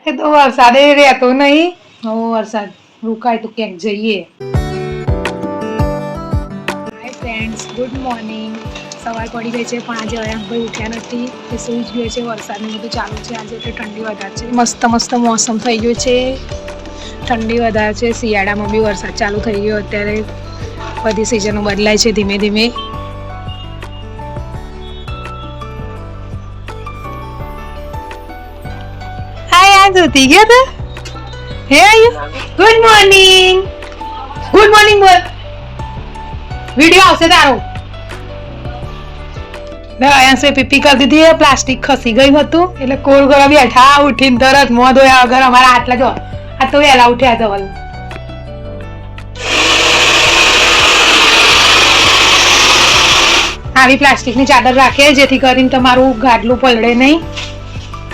એ તો વરસાદે રહેતો નહીં. હવે વરસાદ રોકાય તો ક્યાંક જઈએ. Hi friends, good morning. સવાર પડી ગઈ છે પણ આજે અયાંકભાઈ ઉઠ્યા નથી. એ સૂઈ જ ગયો છે. વરસાદ ને બધું ચાલુ છે. આજે એટલે ઠંડી વધારે છે. મસ્ત મસ્ત મોસમ થઈ ગયું છે. ઠંડી વધારે છે. શિયાળામાં બી વરસાદ ચાલુ થઈ ગયો. અત્યારે બધી સિઝનો બદલાય છે ધીમે ધીમે. સુતી ગયો તો હે આયુ ગુડ મોર્નિંગ બોલ. વિડિયો આવશે તારો. અહીંયા સે પીપી કરી દીધી. પ્લાસ્ટિક ખસી ગયું હતું એટલે કોલ કરવા બેઠા. ઉઠીને તરત મોં ધોયા વગર અમારા આટલા જો આ તો વહેલા ઉઠ્યા ધવલ. આવી પ્લાસ્ટિકની ચાદર રાખે જેથી કરીને તમારું ગાડલું પલળે નહીં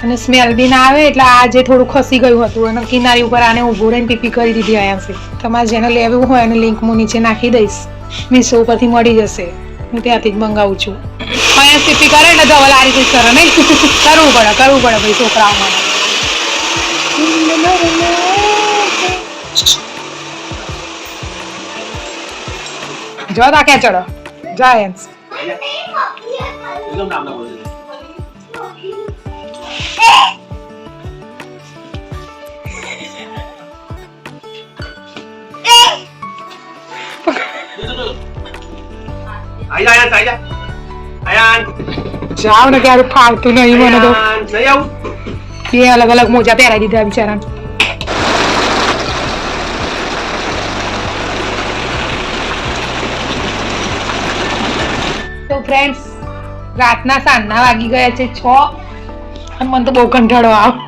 અને સ્મેલ બી ના આવે. એટલે આ જે થોડું ખસી ગયું હતું અને કિનારી ઉપર આને ઊભું રહીને પીપી કરી દીધી. અહીંયાથી તમારે જેને લેવું હોય એનું લિંક હું નીચે નાખી દઈશ. મીશો ઉપરથી મળી જશે. હું ત્યાંથી જ મંગાવું છું. અહીંયા પીપી કરે એટલે ધવલ આ રીતે કરે નહીં. કરવું પડે ભાઈ છોકરાઓ માટે. જો તા ક્યાં ચડો જાયન્સ. જાવ ને ક્યારે ફાવતું નહીં મને તો. બે અલગ અલગ મોજા પહેરાવી દીધા બિચારા. તો ફ્રેન્ડ્સ રાતના સાંજના વાગી ગયા છે 6 અને મને તો બહુ કંટાળો આવે.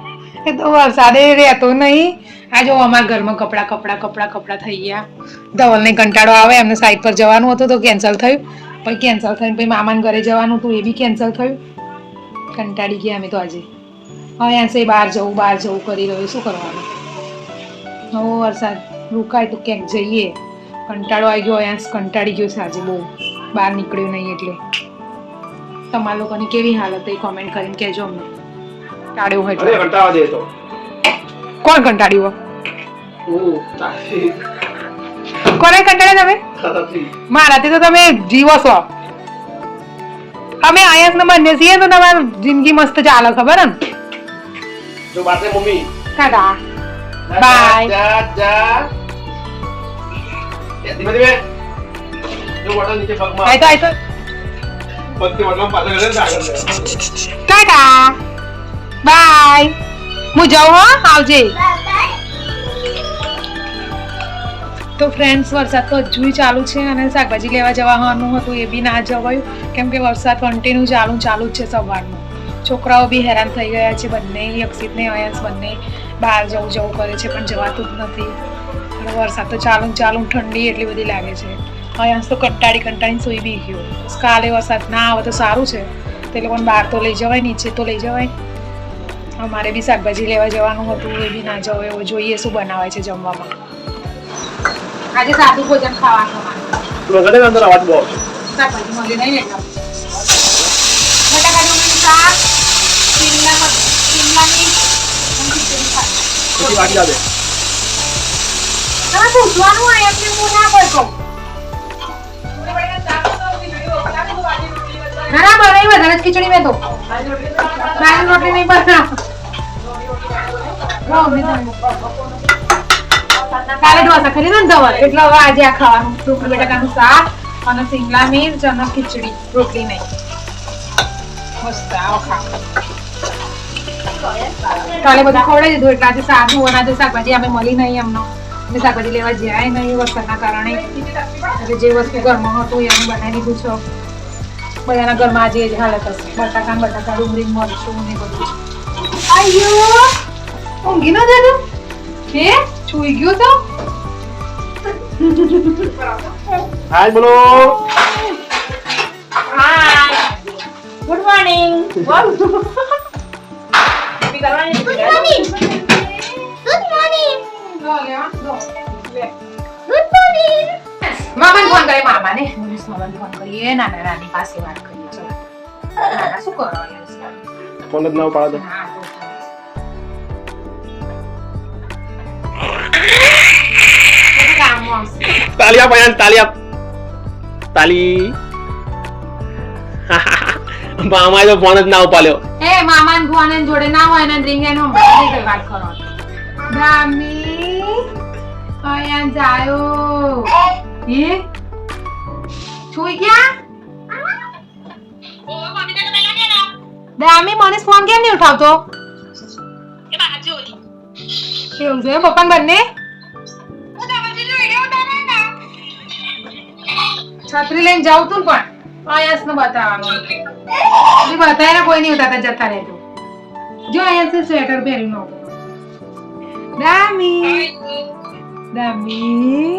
એ તો વરસાદે રહેતો નહીં. આ જો અમારા ઘરમાં કપડા થઈ ગયા. ધવલને કંટાળો આવે. એમને સાઈડ પર જવાનું હતું તો કેન્સલ થયું. પછી કેન્સલ થઈને પછી મામાના ઘરે જવાનું હતું એ બી કેન્સલ થયું. કંટાળી ગયા અમે તો આજે. હવે અહીંયા બહાર જવું કરી રહ્યું. શું કરવાનું? હવે વરસાદ રોકાય તો ક્યાંક જઈએ. કંટાળો આવી ગયો. અહીંયા કંટાળી ગયો છે આજે બહુ. બહાર નીકળ્યું નહીં એટલે. તમારા લોકોની કેવી હાલત એ કોમેન્ટ કરીને કહેજો અમને. ટાળ્યું હોય તો. કોણ કંટાળ્યું? કોને કંટાળે તમે? મારાથી તો તમે જીવો છો. અમે આયસ ને બંને છીએ તો તમારી જિંદગી મસ્ત ચાલે. ખબર ને? જો બાતે મમ્મી કાકા બાય. ધીમે ધીમે જો બોટલ નીચે પગમાં. આય તો પગથી બોટલમાં પાછળ કરે ને આગળ. કાકા બાય. હું જાઉં હો. આવજે. તો ફ્રેન્ડ્સ વરસાદ તો હજુ ચાલુ છે અને શાકભાજી લેવા જવાનું હતું એ બી ના જવાયું કેમ કે વરસાદ કન્ટિન્યુ ચાલુ જ છે સવારનો. છોકરાઓ બી હેરાન થઈ ગયા છે બંને. યક્ષિત ને અયાસ બંને બહાર જવું કરે છે પણ જવાતું જ નથી. અને વરસાદ તો ચાલુ ઠંડી એટલી બધી લાગે છે. અયાસ તો કંટાળીને સૂઈ બી ગયો. કાલે વરસાદ ના આવે તો સારું છે. તે લોકોને બહાર તો લઈ જવાય, નીચે તો લઈ જવાય. અમારે બી શાકભાજી લેવા જવાનું હતું એ બી ના જવાય. હવે જોઈએ શું બનાવાય છે જમવામાં. આજે સાદું ભોજન ખાવાનું. વગડે અંદર અવાજ બહુ આવશે. શાકભાજી મળી નહીં એટલા. બટાકાનું શાક, શિમલાની પછી વાટી આવે. તમે પૂછવાનું આ એટલે હું ના બોલતો. ના બનાવી વધારે જ ખીચડી મેં તો. નાની રોટલી નહીં બનાવ. કાલે ઢોસા ખરીદો ને ધવલ એટલે હવે આજે આ ખાવાનું. ડુંગળી બટાકાનું શાક અને શિમલા મિર્ચ અને ખીચડી. રોટલી નહીં. મસ્ત આવો ખા. કાલે બધું ખવડાવી દીધું એટલે આજે સાદું અને આજે શાકભાજી અમે મળી નહીં એમનો. અમે શાકભાજી લેવા જાય નહીં વરસાદના કારણે. એટલે જે વસ્તુ ઘરમાં હતું એ અમે બનાવી દીધું છે. બધાના ઘરમાં આજે જ હાલત હશે. બટાકા ડુંગળી મરચું ને બધું. આયો ઊંઘી ન જતો કે છુઈ ગયો તો. હાય બોલો. Hi good morning. બોલ બી કરવાની. Good morning. મામાને ફોન કરે. મામાને ફોન કરીએ. નાની પાસે વાત કરીએ. ચલો નાના શું કરો? ફોન જ ના પાડે. તાલી આપ અહીંયા તાલી આપ તાલી મામા તો ફોન જ ના ઉપાડ્યો એ મામાન ફોન જોડે ના હોય ને રિંગ એનો કઈ વાત કરો દામી આયા જાયો એ છુઈ ગયા દામી મને ફોન કેમ નહીં ઉઠાવતો એવું છે પપ્પા બંને છત્રી લઈને જાઉં તું પણ આયાસ ને બતાવવાનું બતાવીને કોઈ નહીં ઉતારતા જતા રહેતો જો અહીંયા સ્વેટર પહેરી નો દામી દામી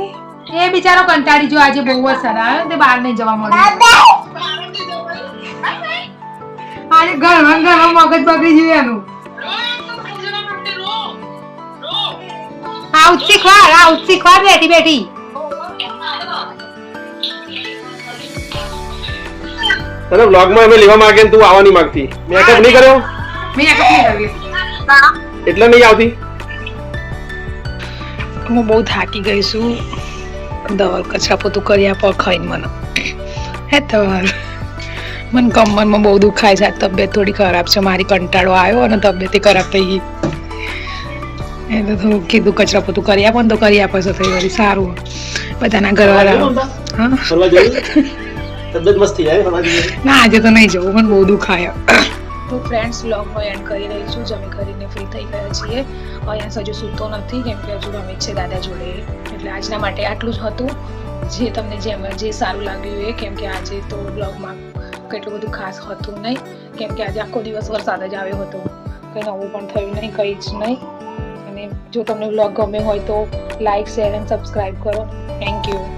એ બિચારો કંટાળી જો આજે બહુ વરસાદ આવ્યો તે બહાર નહીં જવા મળ્યું આજે ઘરમાં મગજ બગડી ગયું એનું આવું શીખવાડ બેઠી બેઠી તને વ્લોગ માં અમે લેવા માંગે તું આવવાની માંગતી મેકઅપ નહીં કર્યો એટલે નહીં આવતી હું બહુ થાકી ગઈ છું દવા કચરા પોતું કરી આપો ખાઈને મને હે તવાર મને કમરમાં બહુ દુખાય છે તબિયત થોડી ખરાબ છે મારી કંટાળો આવ્યો અને તબિયત ખરાબ થઈ ગઈ એટલે થોડું કીધું કચરા પોતું કરી આપો ને તો કરી આપે છે તો વળી સારું બધાના ઘરવાળા હા તબિયત મસ્ત થઈ જાય ના આજે તો નહીં જવું મને બહુ દુખાય તો ફ્રેન્ડ્સ વ્લોગનો એન્ડ કરી રહી છું જમી કરીને ફ્રી થઈ ગયા છીએ અહીંયા હજુ સૂતો નથી કેમ કે હજુ રમે છે દાદા જોડે એટલે આજના માટે આટલું જ હતું જે તમને જે સારું લાગ્યું એ કેમ કે આજે તો વ્લોગમાં કેટલું બધું ખાસ હતું નહીં કેમ કે આજે આખો દિવસ વરસાદ જ આવ્યો હતો કંઈ નવું પણ થયું નહીં કંઈ જ નહીં અને જો તમને વ્લોગ ગમે હોય તો લાઇક શેર એન્ડ સબસ્ક્રાઈબ કરો થેન્ક યુ